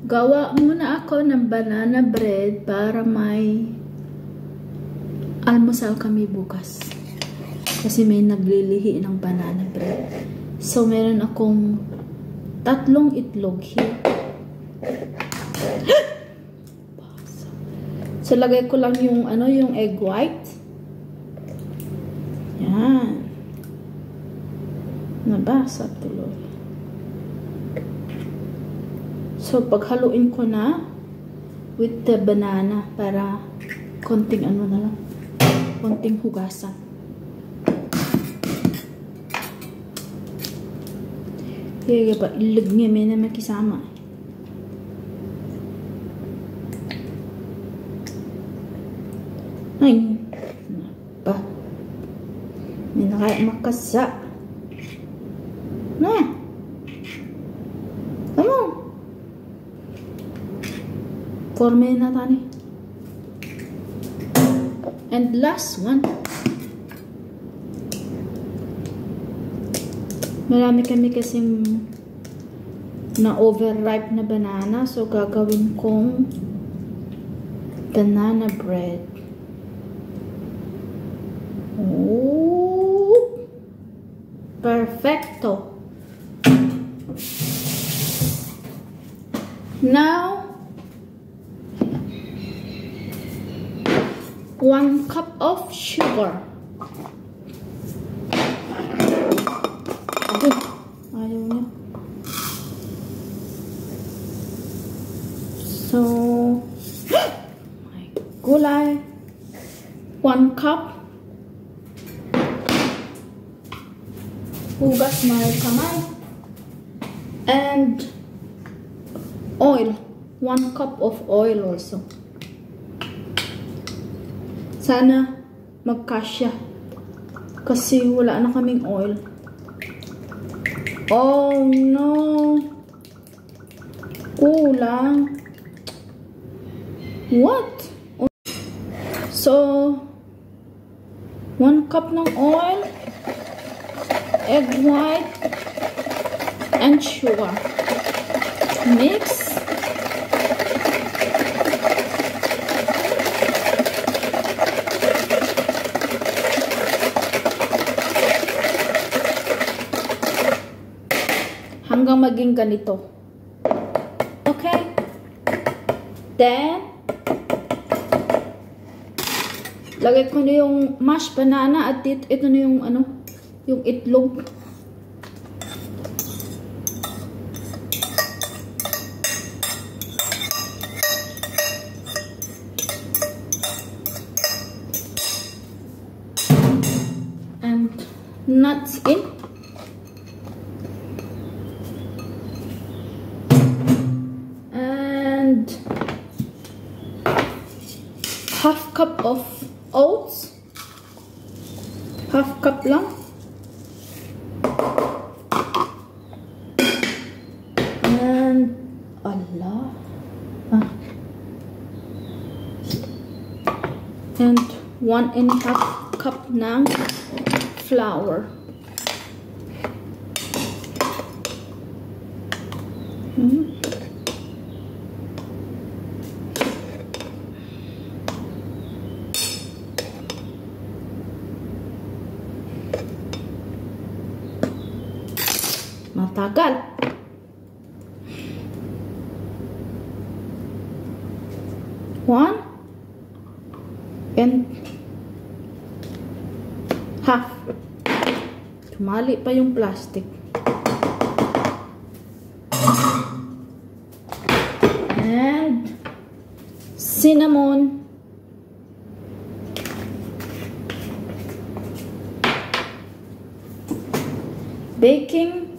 Gawa muna ako ng banana bread para may almusal kami bukas. Kasi may naglilihi ng banana bread. So, meron akong 3 itlog here. So, lagay ko lang yung, yung egg white. Yan. Nabasa tuloy. So, paghaluin ko na with the banana para konting na lang. Konting hugasan. Kaya ba, ilig niya may na makisama. Ay, pa. May na kaya makasa. Na. Come on. Forme na tani. And last one. Marami kami kasing na overripe na banana. So, gagawin kong banana bread. Oh! Perfecto! Now, 1 cup of sugar. Ayaw niya. So, may gulay. 1 cup. Hugas may kamay. And oil. 1 cup of oil also. Sana magkasya. Kasi wala na kaming oil. Oh no! Kulang. What? So, 1 cup ng oil, egg white, and sugar. Mix. Hanggang maging ganito. Okay? Then, lagay ko na yung mashed banana at ito na yung yung itlog. And nuts in. And half cup of oats. Half cup lang. And Allah. And 1.5 cup ng flour. Matagal. One and half. Tumali pa yung plastic. And cinnamon. Baking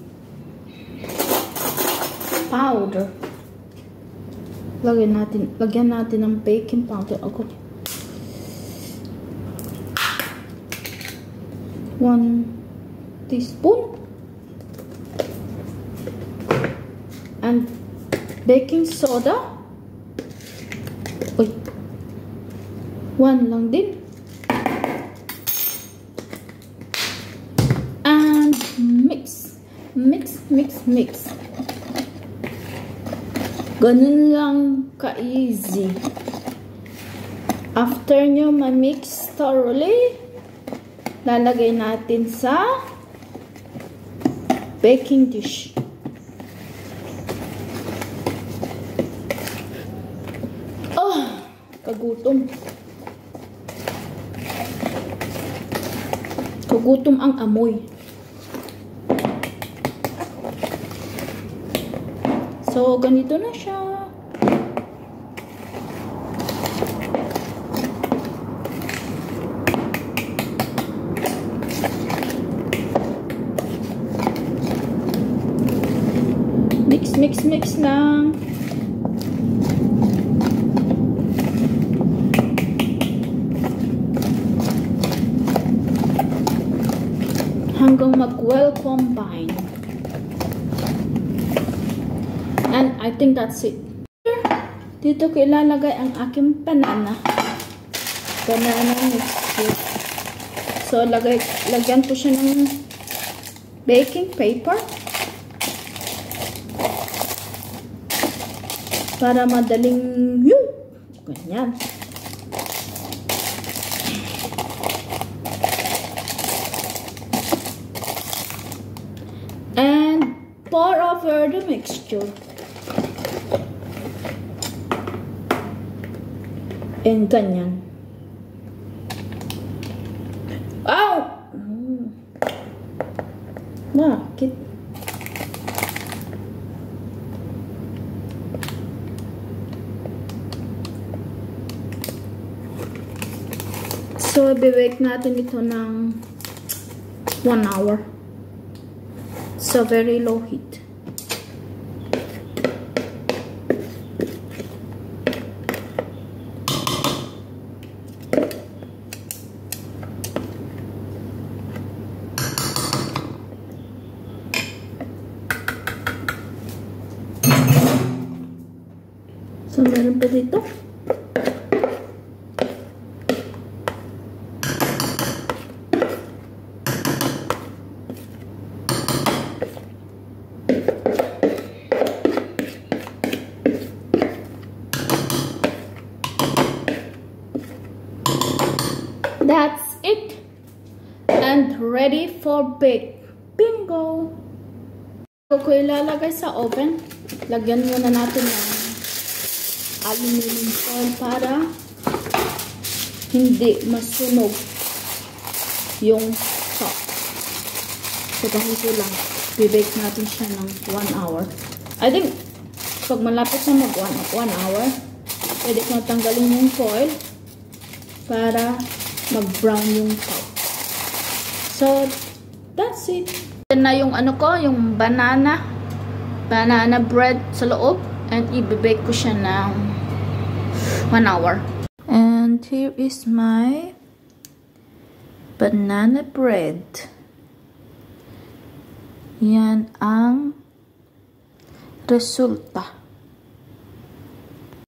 powder. Lagyan natin ng baking powder. Okay. 1 teaspoon. And baking soda. Uy. 1 lang din. And mix. Mix, mix, mix. Ganun lang ka-easy. After nyo ma-mix thoroughly, lalagay natin sa baking dish. Oh, kagutom. Kagutom ang amoy. So, ganito na siya. Mix lang. Hanggang mag-well combine. And I think that's it. Dito ko ilalagay ang aking banana. Banana mixture. So, lagyan ko siya ng baking paper. Para madaling yun. Ganyan. And pour over the mixture. And ganyan. Ow! Bakit? So, i-bake natin ito ng 1 hour. So, very low heat. So, meron pa dito. That's it. And ready for bake. Bingo! Ko ilalagay sa oven. Lagyan muna natin ng aluminum foil para hindi masunog yung top. So, ganito lang. Bibake natin siya ng 1 hour. I think, pag malapit na mag 1 hour, pwede ko tanggalin yung foil para mag-brown yung top. So, that's it. Yan na yung ano ko, yung banana bread sa loob. And i-bake ko siya ng 1 hour. And here is my banana bread. Yan ang resulta.